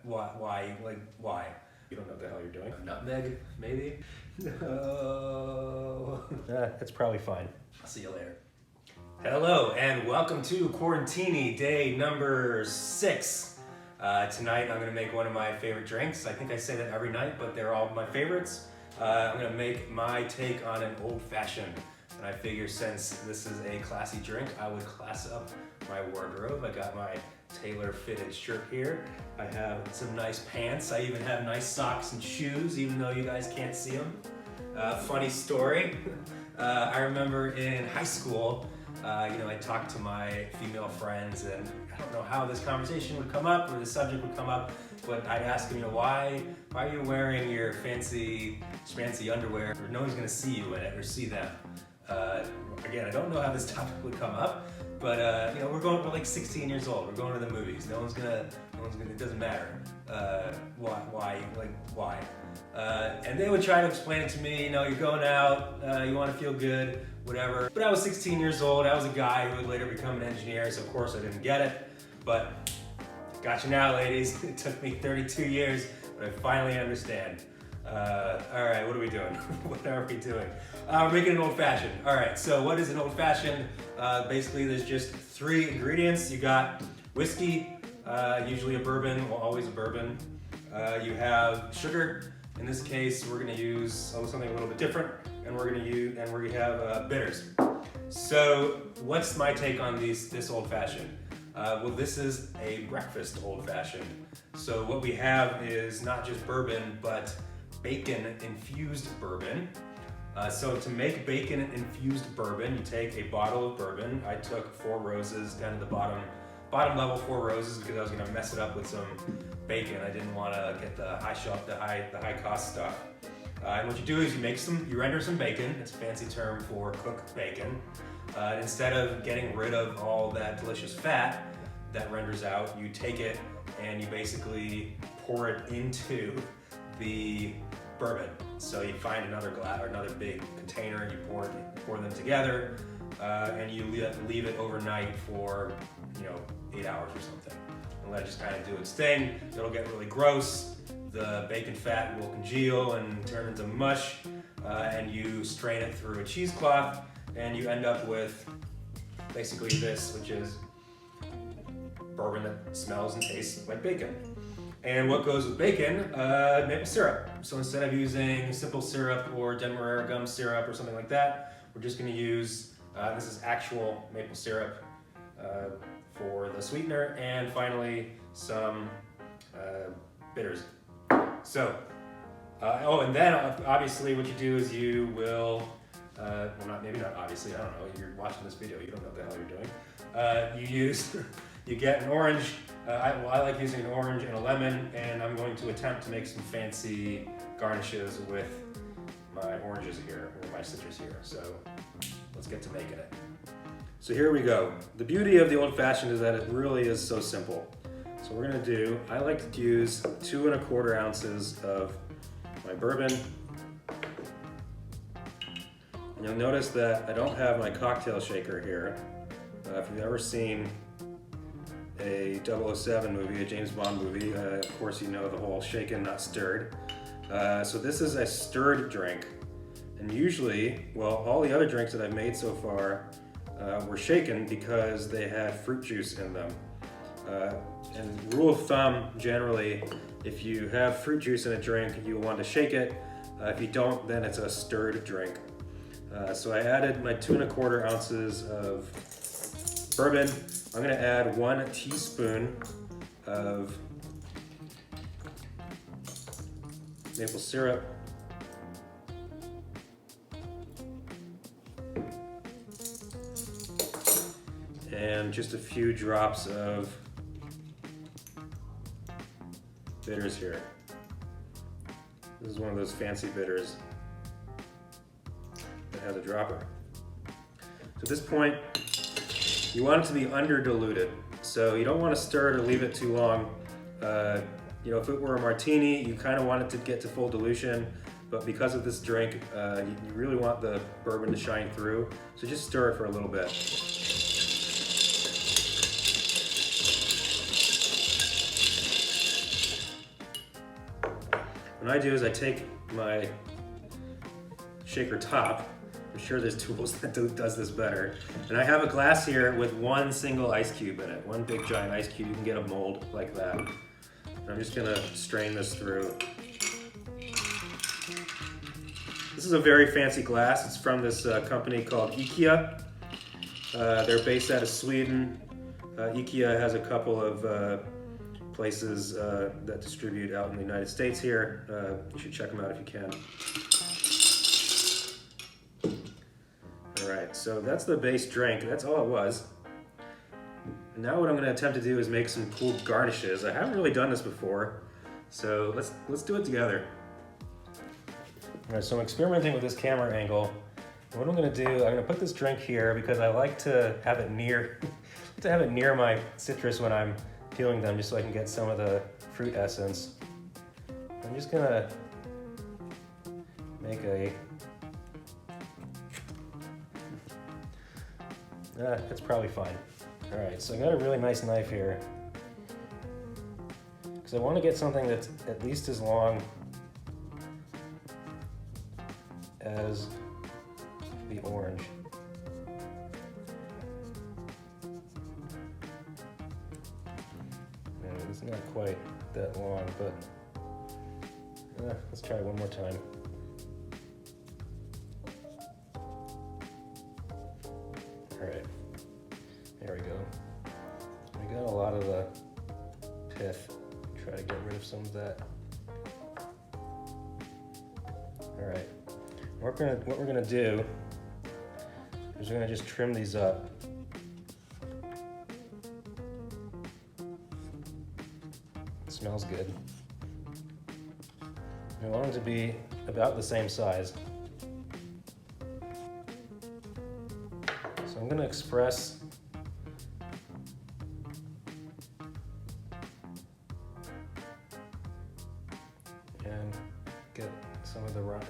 Why? Like, why? You don't know what the hell you're doing. A nutmeg, maybe? No. It's probably fine. I'll see you later. Hello, and welcome to Quarantini, day number 6. Tonight I'm gonna make one of my favorite drinks. I think I say that every night, but they're all my favorites. I'm gonna make my take on an old-fashioned. And I figure since this is a classy drink, I would class up my wardrobe. I got my tailor-fitted shirt here. I have some nice pants. I even have nice socks and shoes, even though you guys can't see them. Funny story. I remember in high school, I talked to my female friends, and I don't know how this conversation would come up or the subject would come up, but I'd ask them, why are you wearing your fancy underwear? Or no one's gonna see you in it or see them. Again, I don't know how this topic would come up, but we're like 16 years old. We're going to the movies. No one's gonna. It doesn't matter. Why? And they would try to explain it to me. You're going out. You want to feel good, whatever. But I was 16 years old. I was a guy who would later become an engineer, so of course I didn't get it. But got you now, ladies. It took me 32 years, but I finally understand. All right, what are we doing? What are we doing? We're making an old fashioned. All right, so what is an old fashioned? Basically, there's just 3 ingredients. You got whiskey, usually a bourbon, well, always a bourbon. You have sugar. In this case, we're gonna use something a little bit different, and we have bitters. So, what's my take on this old fashioned? Well, this is a breakfast old fashioned. So what we have is not just bourbon, but Bacon-Infused bourbon. So to make Bacon-Infused bourbon, you take a bottle of bourbon. I took 4 roses down to the bottom level 4 roses because I was gonna mess it up with some bacon. I didn't want to get the high cost stuff. And what you do is you render some bacon. It's a fancy term for cooked bacon. Instead of getting rid of all that delicious fat that renders out, you take it and you basically pour it into the bourbon. So you find another glass or another big container, and you pour them together, and you leave it overnight for 8 hours or something, and let it just kind of do its thing. It'll get really gross. The bacon fat will congeal and turn into mush, and you strain it through a cheesecloth, and you end up with basically this, which is bourbon that smells and tastes like bacon. And what goes with bacon? Maple syrup. So instead of using simple syrup or Demerara gum syrup or something like that, we're just going to use, this is actual maple syrup for the sweetener, and finally some bitters. So, and then obviously what you do is you will, maybe not obviously, I don't know, you're watching this video, you don't know what the hell you're doing. You get an orange. I like using an orange and a lemon, and I'm going to attempt to make some fancy garnishes with my oranges here, or my citrus here. So let's get to making it. So here we go. The beauty of the old fashioned is that it really is so simple. So we're gonna do, I like to use 2 1/4 ounces of my bourbon. And you'll notice that I don't have my cocktail shaker here. If you've ever seen a 007 movie, a James Bond movie, of course you know the whole shaken, not stirred. So this is a stirred drink. And usually, all the other drinks that I've made so far were shaken because they had fruit juice in them. And rule of thumb, generally, if you have fruit juice in a drink, you want to shake it. If you don't, then it's a stirred drink. So I added my 2 1/4 ounces of bourbon. I'm gonna add 1 teaspoon of maple syrup. And just a few drops of bitters here. This is one of those fancy bitters that has a dropper. So at this point, you want it to be under diluted. So you don't want to stir it or leave it too long. If it were a martini, you kind of want it to get to full dilution, but because of this drink, you really want the bourbon to shine through. So just stir it for a little bit. what I do is I take my shaker top. I'm sure there's tools that does this better. And I have a glass here with one single ice cube in it. One big giant ice cube. You can get a mold like that. And I'm just gonna strain this through. This is a very fancy glass. It's from this company called IKEA. They're based out of Sweden. IKEA has a couple of places that distribute out in the United States here. You should check them out if you can. All right, so that's the base drink. That's all it was. Now what I'm gonna attempt to do is make some cool garnishes. I haven't really done this before, so let's do it together. All right, so I'm experimenting with this camera angle. What I'm gonna do, I'm gonna put this drink here because I like to have it near, my citrus when I'm peeling them, just so I can get some of the fruit essence. I'm just gonna make a. That's probably fine. All right, so I got a really nice knife here because I want to get something that's at least as long as the orange. It's not quite that long, but let's try it one more time. All right, there we go. I got a lot of the pith. Try to get rid of some of that. All right. What we're gonna do is we're gonna just trim these up. It smells good. I want them to be about the same size. So I'm gonna express and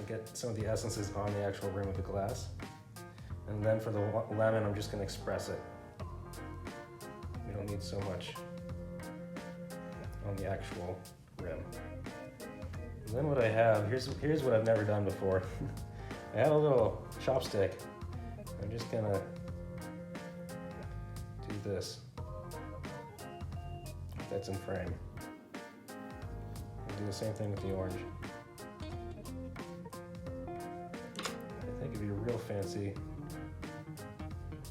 get some of the essences on the actual rim of the glass. And then for the lemon, I'm just gonna express it. We don't need so much on the actual rim. And then what I have, here's what I've never done before. I have a little chopstick. I'm just gonna do this. That's in frame. I'll do the same thing with the orange. I think if you're real fancy,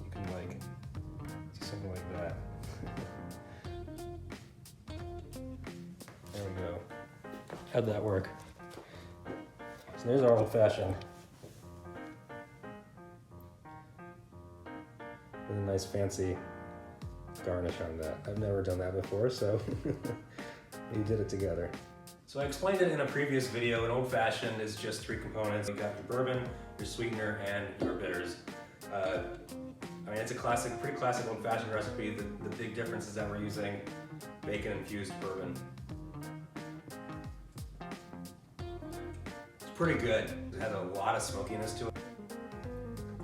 you can like do something like that. There we go. How'd that work? So there's our old fashioned. With a nice fancy garnish on that. I've never done that before, so we did it together. So I explained it in a previous video. An old fashioned is just 3 components. You've got your bourbon, your sweetener, and your bitters. I mean, it's a pretty classic old fashioned recipe. The big difference is that we're using bacon-infused bourbon. It's pretty good. It has a lot of smokiness to it.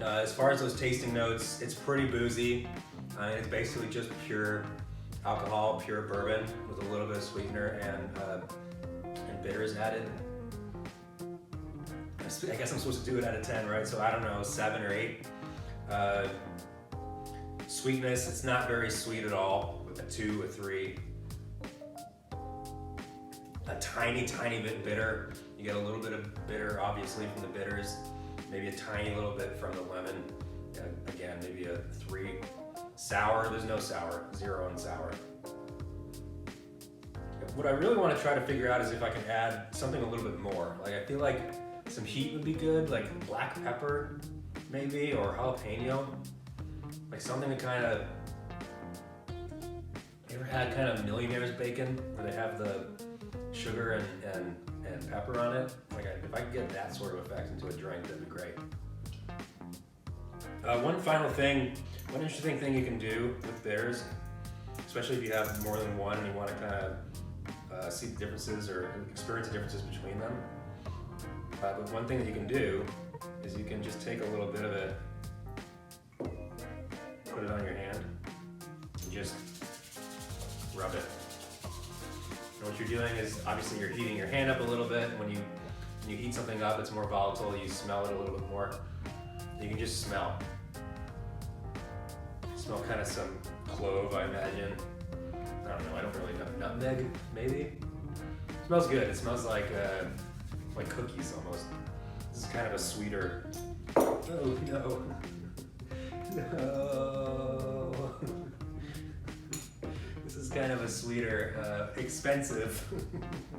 As far as those tasting notes, it's pretty boozy. It's basically just pure alcohol, pure bourbon with a little bit of sweetener and bitters added. I guess I'm supposed to do it out of 10, right? So I don't know, 7 or 8. Sweetness, it's not very sweet at all. A 2, a 3. A tiny, tiny bit bitter. You get a little bit of bitter, obviously, from the bitters. Maybe a tiny little bit from the lemon. Again, maybe a 3. Sour, there's no sour. 0 on sour. What I really want to try to figure out is if I can add something a little bit more. Like, I feel like some heat would be good, like black pepper, maybe, or jalapeno. Like something to kind of, you ever had kind of millionaire's bacon, where they have the sugar and pepper on it? Like, if I could get that sort of effect into a drink, that'd be great. One final thing, one interesting thing you can do with bitters, especially if you have more than one and you want to kind of see the differences or experience the differences between them. But one thing that you can do is you can just take a little bit of it, put it on your hand, and just rub it. And what you're doing is obviously you're heating your hand up a little bit. When you heat something up, it's more volatile. You smell it a little bit more. You can just smell. Smell kind of some clove, I imagine. I don't know. I don't really know. Nutmeg, maybe. It smells good. It smells like cookies almost. This is kind of a sweeter. Oh no. No. This is kind of a sweeter, expensive,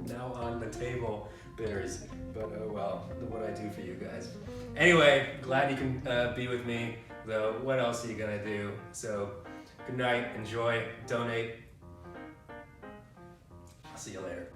now on the table bitters. But oh well, look what I do for you guys. Anyway, glad you can be with me, though. What else are you gonna do? So, good night, enjoy, donate. I'll see you later.